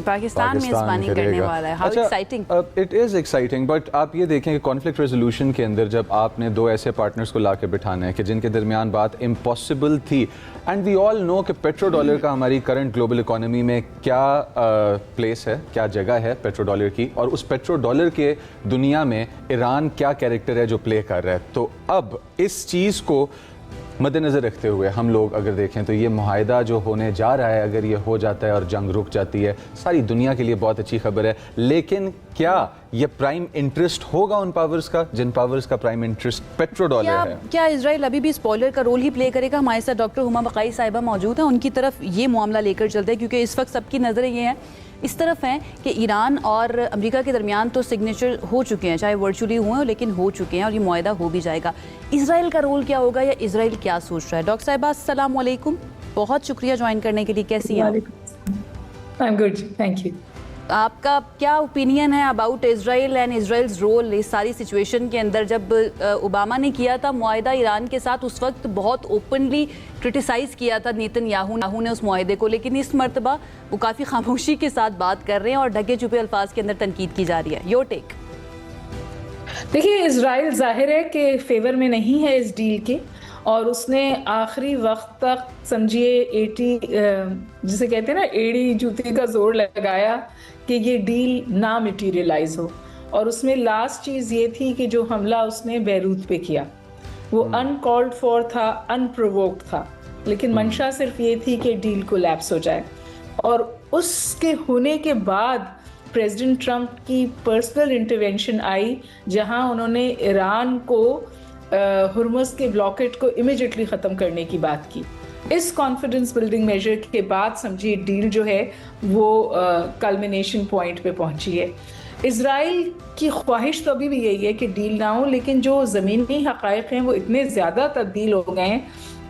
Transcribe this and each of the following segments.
पाकिस्तान मेज़बानी करने वाला है। How exciting. It is exciting, but आप ये देखें कि कॉन्फ्लिक्ट रेजोल्यूशन के अंदर जब आपने दो ऐसे पार्टनर्स को ला के बिठाना है कि जिनके दरमियान बात इम्पॉसिबल थी, एंड वी ऑल नो कि पेट्रो डॉलर का हमारी करंट ग्लोबल इकोनॉमी में क्या प्लेस है, क्या जगह है पेट्रो डॉलर की, और उस पेट्रो डॉलर के दुनिया में ईरान क्या कैरेक्टर है जो प्ले कर रहा है। तो अब इस चीज़ को मद्देनज़र रखते हुए हम लोग अगर देखें तो ये मुआहिदा जो होने जा रहा है, अगर ये हो जाता है और जंग रुक जाती है, सारी दुनिया के लिए बहुत अच्छी खबर है। लेकिन क्या ये प्राइम इंटरेस्ट होगा उन पावर्स का जिन पावर्स का प्राइम इंटरेस्ट पेट्रो डॉलर है? क्या इजराइल अभी भी स्पॉइलर का रोल ही प्ले करेगा? हमारे साथ डॉक्टर हुमा बकाई साहिबा मौजूद हैं, उनकी तरफ ये मामला लेकर चलते हैं, क्योंकि इस वक्त सबकी नज़रें ये हैं इस तरफ हैं कि ईरान और अमेरिका के दरमियान तो सिग्नेचर हो चुके हैं, चाहे वर्चुअली हुए हैं लेकिन हो चुके हैं, और ये मुआहिदा हो भी जाएगा। इजराइल का रोल क्या होगा, या इजराइल क्या सोच रहा है? डॉक्टर साहिबा अस्सलाम वालेकुम, बहुत शुक्रिया ज्वाइन करने के लिए। कैसी हैं आप? I am good, thank you. आपका क्या ओपिनियन है about Israel and Israel's role इस सारी सिचुएशन के अंदर? जब ओबामा ने किया था मुआहिदा ईरान के साथ, उस वक्त बहुत ओपनली क्रिटिसाइज़ किया था नेतन्याहू ने उस मुआहिदे को, लेकिन इस मरतबा वो काफ़ी खामोशी के साथ बात कर रहे हैं और ढके छुपे अल्फाज के अंदर तनकीद की जा रही है। Your take. देखिए, इजराइल जाहिर है कि फेवर में नहीं है इस डील के, और उसने आखिरी वक्त तक समझिए 80 जिसे कहते हैं ना, एड़ी जूती का जोर लगाया कि ये डील ना मटीरियलाइज हो। और उसमें लास्ट चीज़ ये थी कि जो हमला उसने बैरूत पे किया वो अनकॉल्ड फॉर था, अनप्रोवोक्ड था, लेकिन मंशा सिर्फ ये थी कि डील कोलैप्स हो जाए। और उसके होने के बाद प्रेसिडेंट ट्रंप की पर्सनल इंटरवेंशन आई, जहां उन्होंने ईरान को हुर्मुज़ के ब्लॉकेट को इमीडिएटली ख़त्म करने की बात की। इस कॉन्फिडेंस बिल्डिंग मेजर के बाद समझिए डील जो है वो कल्मिनेशन पॉइंट पे पहुंची है। इजराइल की ख्वाहिश तो अभी भी यही है कि डील ना हो, लेकिन जो ज़मीनी हक़ाइक़ हैं वो इतने ज़्यादा तब्दील हो गए हैं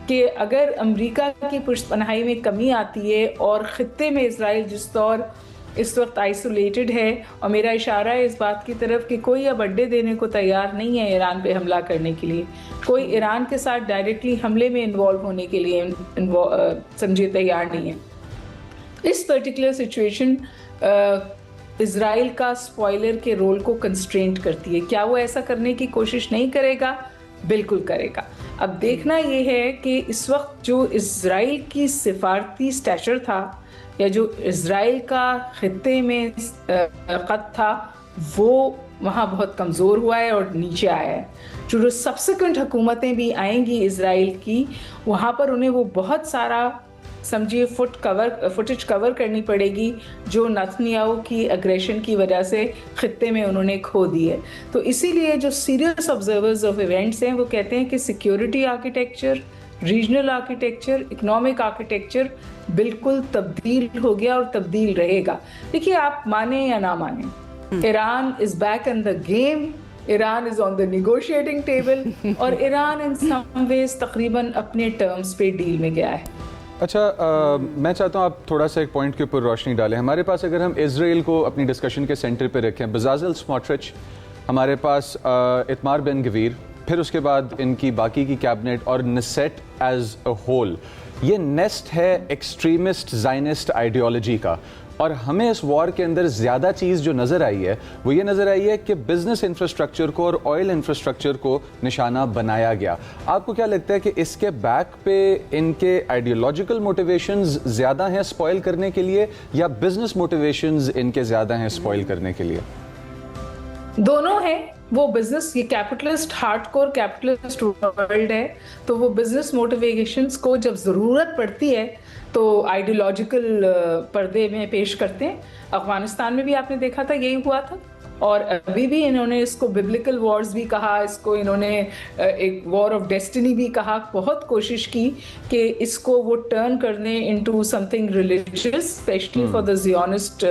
कि अगर अमेरिका की पुष्पनाही में कमी आती है और ख़ित्ते में इजराइल जिस तौर इस वक्त आइसोलेटेड है, और मेरा इशारा है इस बात की तरफ कि कोई अब अड्डे देने को तैयार नहीं है ईरान पे हमला करने के लिए, कोई ईरान के साथ डायरेक्टली हमले में इन्वॉल्व होने के लिए समझिए तैयार नहीं है। इस पर्टिकुलर सिचुएशन इजराइल का स्पॉइलर के रोल को कंस्ट्रेंट करती है। क्या वो ऐसा करने की कोशिश नहीं करेगा? बिल्कुल करेगा। अब देखना ये है कि इस वक्त जो इजराइल की सिफारती स्टैचर था, या जो इजराइल का खित्ते में क़द था, वो वहाँ बहुत कमज़ोर हुआ है और नीचे आया है। जो सब्सिक्वेंट हुकूमतें भी आएंगी इजराइल की, वहाँ पर उन्हें वो बहुत सारा समझिए फुटेज कवर करनी पड़ेगी जो नेतन्याहू की अग्रेशन की वजह से खित्ते में उन्होंने खो दी है। तो इसीलिए जो सीरियस ऑब्जर्वर्स ऑफ इवेंट्स हैं वो कहते हैं कि security architecture, regional architecture, economic architecture बिल्कुल तब्दील हो गया और तब्दील रहेगा। देखिए, आप माने या ना माने, Iran is back in the game, Iran is on the negotiating table, और ईरान इन सम वेज तकरीबन अपने टर्म्स पे डील में गया है। अच्छा, मैं चाहता हूँ आप थोड़ा सा एक पॉइंट के ऊपर रोशनी डालें। हमारे पास अगर हम इजराइल को अपनी डिस्कशन के सेंटर पे रखें, बज़ाज़िल स्मोट्रिच, हमारे पास इतमार बेन गवीर, फिर उसके बाद इनकी बाकी की कैबिनेट और नेसेट एज अ होल, ये नेस्ट है एक्सट्रीमिस्ट ज़ायनिस्ट आइडियोलॉजी का। और हमें इस वॉर के अंदर ज़्यादा चीज़ जो नज़र आई है वो ये नज़र आई है कि बिज़नेस इंफ्रास्ट्रक्चर को और ऑयल इंफ्रास्ट्रक्चर को निशाना बनाया गया। आपको क्या लगता है कि इसके बैक पे इनके आइडियोलॉजिकल मोटिवेशंस ज़्यादा हैं स्पॉइल करने के लिए, या बिज़नेस मोटिवेशंस इनके ज़्यादा हैं स्पॉइल करने के लिए? दोनों हैं। वो बिजनेस, ये कैपिटलिस्ट, हार्डकोर कैपिटलिस्ट वर्ल्ड है, तो वो बिजनेस मोटिवेशंस को जब ज़रूरत पड़ती है तो आइडियोलॉजिकल पर्दे में पेश करते हैं। अफगानिस्तान में भी आपने देखा था यही हुआ था, और अभी भी इन्होंने इसको बिब्लिकल वॉर्स भी कहा, इसको इन्होंने एक वॉर ऑफ डेस्टिनी भी कहा। बहुत कोशिश की कि इसको वो टर्न करने into something religious, specially for the Zionist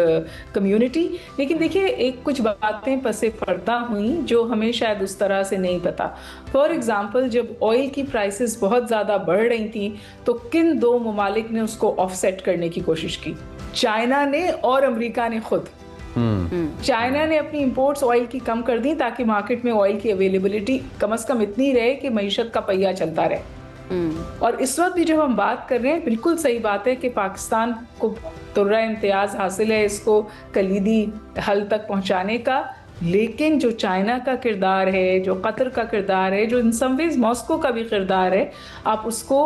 community. लेकिन देखिए, एक कुछ बातें पसे पर्दा हुई जो हमें शायद उस तरह से नहीं पता। फॉर एग्जाम्पल, जब ऑयल की प्राइसेस बहुत ज़्यादा बढ़ रही थी तो किन दो ममालिक ने उसको ऑफसेट करने की कोशिश की? चाइना ने और अमेरिका ने खुद। चाइना ने अपनी इंपोर्ट्स ऑयल की कम कर दी ताकि मार्केट में ऑयल की अवेलेबिलिटी कम से कम इतनी रहे कि मईशत का पहिया चलता रहे। और इस वक्त भी जब हम बात कर रहे हैं, बिल्कुल सही बात है कि पाकिस्तान को तुर्रा इम्तियाज़ हासिल है इसको कलीदी हल तक पहुंचाने का, लेकिन जो चाइना का किरदार है, जो कतर का किरदार है, जो इन सम वेज मॉस्को का भी किरदार है, आप उसको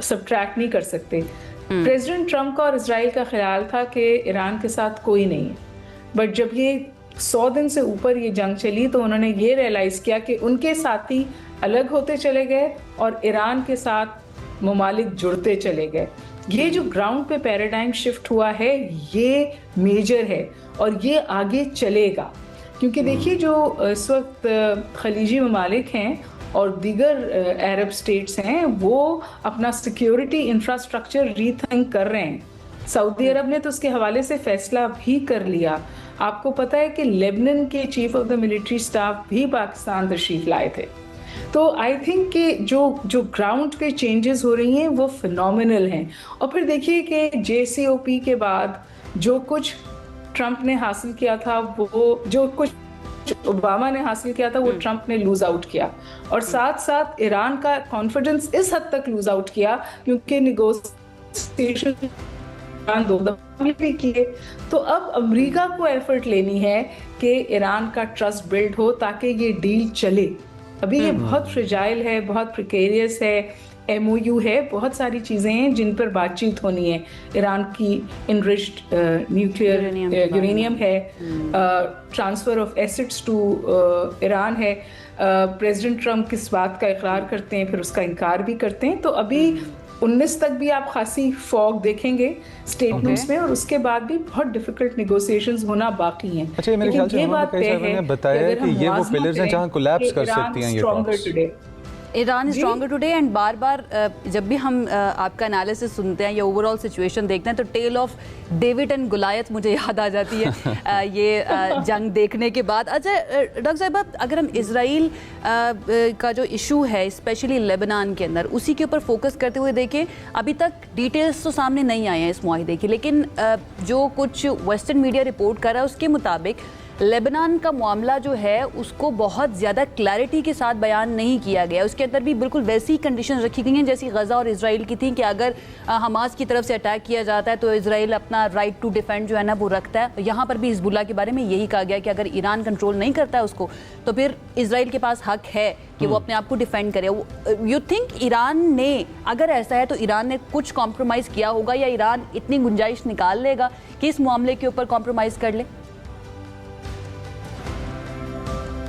सब्ट्रैक्ट नहीं कर सकते। प्रेसिडेंट ट्रंप का और इजराइल का ख्याल था कि ईरान के साथ कोई नहीं है, बट जब ये 100 दिन से ऊपर ये जंग चली तो उन्होंने ये रियलाइज़ किया कि उनके साथी अलग होते चले गए और ईरान के साथ ममालिक जुड़ते चले गए। ये जो ग्राउंड पे पैराडाइम शिफ्ट हुआ है ये मेजर है और ये आगे चलेगा, क्योंकि देखिए जो इस वक्त खलीजी ममालिक हैं और दीगर अरब स्टेट्स हैं वो अपना सिक्योरिटी इंफ्रास्ट्रक्चर रीथिंक कर रहे हैं। सऊदी अरब ने तो उसके हवाले से फैसला भी कर लिया। आपको पता है कि लेबनान के chief of the military staff भी पाकिस्तान तशरीफ लाए थे। तो आई थिंक कि जो ग्राउंड पे चेंजेस हो रही हैं वो फिनोमिनल हैं। और फिर देखिए कि JCPOA के बाद जो कुछ ट्रंप ने हासिल किया था, वो जो कुछ ओबामा ने हासिल किया था वो ट्रंप ने लूज आउट किया, और साथ साथ ईरान का कॉन्फिडेंस इस हद तक लूज आउट किया क्योंकि नेगोशिएशन दो दफा भी किए। तो अब अमेरिका को एफर्ट लेनी है कि ईरान का ट्रस्ट बिल्ड हो ताकि ये डील चले। अभी ये बहुत फ्रेजाइल है, बहुत प्रिकेरियस है, MOU है, बहुत सारी चीज़ें हैं जिन पर बातचीत होनी है। ईरान की इनरिच्ड न्यूक्लियर यूरेनियम है, transfer of assets to Iran है। प्रेसिडेंट ट्रंप किस बात का इकरार करते हैं फिर उसका इनकार भी करते हैं। तो अभी 19 तक भी आप खासी फॉग देखेंगे स्टेटमेंट्स में, और उसके बाद भी बहुत डिफिकल्ट नेगोशिएशंस होना बाकी हैं। अच्छा, मेरे ख्याल से उन्होंने बताया कि ये वो पिलर्स हैं जहां कोलैप्स कर सकती हैं ये talks. Iran is stronger today and बार बार जब भी हम आपका एनालिसिस सुनते हैं या ओवरऑल सिचुएशन देखते हैं तो टेल ऑफ डेविड एंड गुलायत मुझे याद आ जाती है ये जंग देखने के बाद। अच्छा डॉक्टर साहब, अगर हम इजराइल का जो इशू है स्पेशली लेबनान के अंदर उसी के ऊपर फोकस करते हुए देखें, अभी तक डिटेल्स तो सामने नहीं आए हैं इस मुआहिदे की, लेकिन जो कुछ वेस्टर्न मीडिया रिपोर्ट कर रहा है उसके मुताबिक लेबनान का मामला जो है उसको बहुत ज़्यादा क्लैरिटी के साथ बयान नहीं किया गया। उसके अंदर भी बिल्कुल वैसी कंडीशन रखी गई हैं जैसी गज़ा और इजराइल की थी कि अगर हमास की तरफ से अटैक किया जाता है तो इजराइल अपना राइट टू डिफेंड जो है ना वो रखता है। यहाँ पर भी हिजबुल्लाह के बारे में यही कहा गया कि अगर ईरान कंट्रोल नहीं करता है उसको तो फिर इजराइल के पास हक है कि वो अपने आप को डिफेंड करे। यू थिंक ईरान ने, अगर ऐसा है तो ईरान ने कुछ कॉम्प्रोमाइज़ किया होगा या ईरान इतनी गुंजाइश निकाल लेगा कि इस मामले के ऊपर कॉम्प्रोमाइज़ कर ले?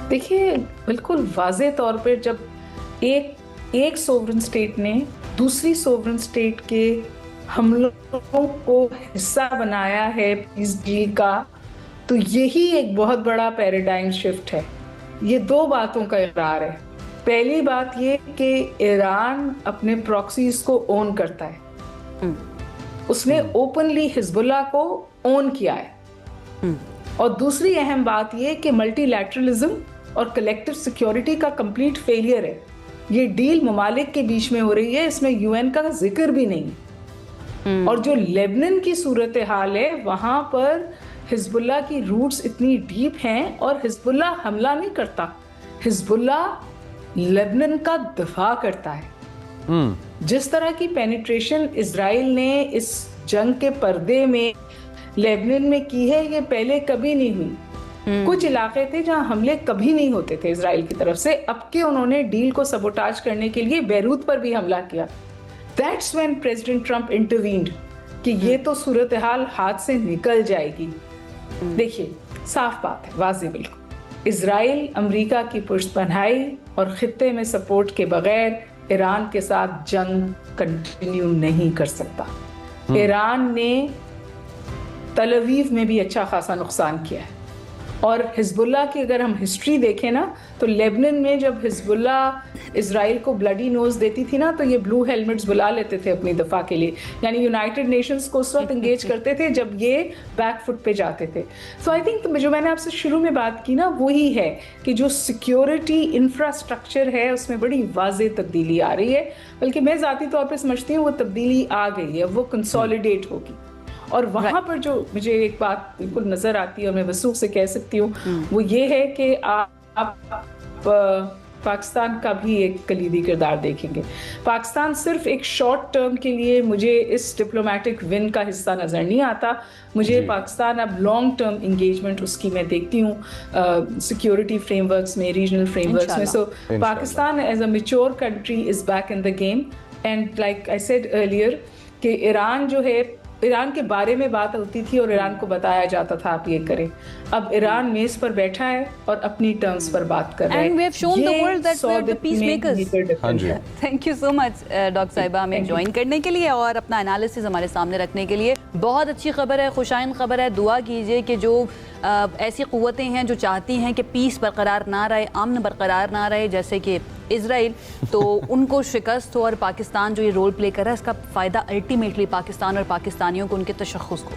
देखिए बिल्कुल वाज़े तौर पर जब एक सोवरेन स्टेट ने दूसरी सोवरेन स्टेट के हमलों को हिस्सा बनाया है पीस डील का, तो यही एक बहुत बड़ा पैराडाइम शिफ्ट है। ये दो बातों का इकरार है। पहली बात ये कि ईरान अपने प्रॉक्सीज को ओन करता है, उसने ओपनली हिजबुल्लाह को ओन किया है। और दूसरी अहम बात ये कि मल्टीलैटरलिज्म और कलेक्टिव सिक्योरिटी का कंप्लीट फेलियर है। ये डील ममालिक के बीच में हो रही है, इसमें UN का जिक्र भी नहीं। और जो लेबनान की सूरत हाल है वहां पर हिजबुल्लाह की रूट्स इतनी डीप हैं और हिजबुल्लाह हमला नहीं करता, हिजबुल्लाह लेबनान का दफा करता है। जिस तरह की पेनिट्रेशन इजराइल ने इस जंग के पर्दे में लेबनान में की है ये पहले कभी नहीं हुई। कुछ इलाके थे जहां हमले कभी नहीं होते थे इजराइल की तरफ से, अब के उन्होंने डील को सबोटाज करने के लिए बैरूत पर भी हमला किया। That's when president Trump intervened कि ये तो सूरत हाल हाथ से निकल जाएगी। देखिए साफ बात है, वाज़ेह बिल्कुल, इजराइल अमेरिका की पुष्टपनाही और खित्ते में सपोर्ट के बगैर ईरान के साथ जंग कंटिन्यू नहीं कर सकता। ईरान ने तल अवीव में भी अच्छा खासा नुकसान किया है। और हिजबुल्लाह की अगर हम हिस्ट्री देखें ना तो लेबनान में जब हिजबुल्लाह इजराइल को ब्लडी नोज देती थी ना तो ये ब्लू हेलमेट्स बुला लेते थे अपनी दफा के लिए, यानी यूनाइटेड नेशंस को उस वक्त इंगेज करते थे जब ये बैकफुट पे जाते थे। सो आई थिंक जो मैंने आपसे शुरू में बात की ना वही है कि जो सिक्योरिटी इंफ्रास्ट्रक्चर है उसमें बड़ी वाज़ेह तब्दीली आ रही है, बल्कि मैं ज़ाती तौर पर समझती हूँ वो तब्दीली आ गई है, वो कंसोलिडेट होगी। और वहाँ पर जो मुझे एक बात बिल्कुल नजर आती है और मैं वसूख से कह सकती हूँ वो ये है कि आप पाकिस्तान का भी एक कलीदी किरदार देखेंगे। पाकिस्तान सिर्फ एक शॉर्ट टर्म के लिए मुझे इस डिप्लोमेटिक विन का हिस्सा नज़र नहीं आता। मुझे पाकिस्तान अब लॉन्ग टर्म इंगेजमेंट उसकी मैं देखती हूँ सिक्योरिटी फ्रेमवर्क्स में, रीजनल फ्रेमवर्क्स में। So Pakistan as a mature country is back in the game. And like I said earlier कि ईरान जो है, ईरान के बारे में बात होती थी और ईरान को बताया जाता था आप ये करें। अब ईरान मेज पर बैठा है और अपनी टर्म्स पर बात कर रहा है। And we have shown the world that we are the peacemakers. हाँ जी। Thank you so much doctor साहिबा हमें ज्वाइन करने के लिए और अपना एनालिसिस हमारे सामने रखने के लिए। बहुत अच्छी खबर है, खुशाइन खबर है। दुआ कीजिए कि जो ऐसी क़ुव्वतें हैं जो चाहती हैं कि पीस बरकरार ना रहे, अमन बरकरार ना रहे, जैसे कि इजराइल, तो उनको शिकस्त हो और पाकिस्तान जो ये रोल प्ले कर रहा है इसका फ़ायदा अल्टीमेटली पाकिस्तान और पाकिस्तानियों को, उनके तशख़्ख़ुस को